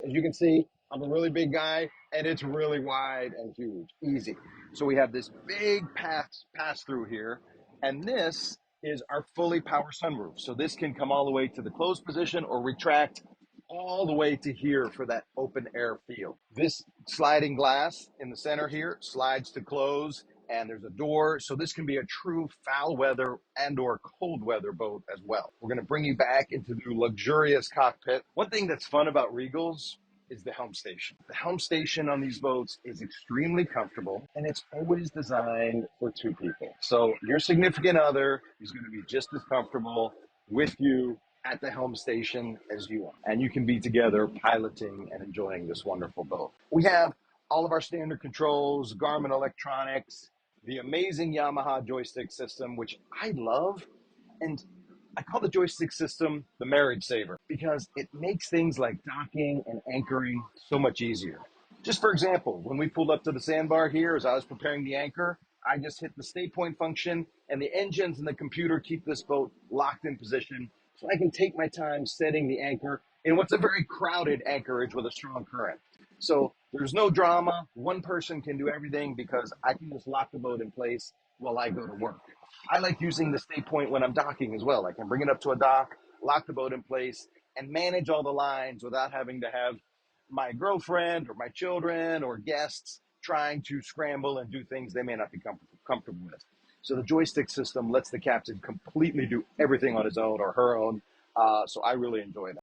As you can see, I'm a really big guy and it's really wide and huge, easy. So we have this big pass through here, and this is our fully power sunroof. So this can come all the way to the closed position or retract all the way to here for that open air feel. This sliding glass in the center here slides to close, and there's a door. So this can be a true foul weather and or cold weather boat as well. We're gonna bring you back into the luxurious cockpit. One thing that's fun about Regals is the helm station. The helm station on these boats is extremely comfortable, and it's always designed for two people. So your significant other is gonna be just as comfortable with you at the helm station as you are. And you can be together piloting and enjoying this wonderful boat. We have all of our standard controls, Garmin electronics, the amazing Yamaha joystick system, which I love. And I call the joystick system the marriage saver because it makes things like docking and anchoring so much easier. Just for example, when we pulled up to the sandbar here, as I was preparing the anchor, I just hit the stay point function, and the engines and the computer keep this boat locked in position so I can take my time setting the anchor in what's a very crowded anchorage with a strong current. So there's no drama. One person can do everything because I can just lock the boat in place while I go to work. I like using the stay point when I'm docking as well. I can bring it up to a dock, lock the boat in place, and manage all the lines without having to have my girlfriend or my children or guests trying to scramble and do things they may not be comfortable with. So the joystick system lets the captain completely do everything on his own or her own. So I really enjoy that.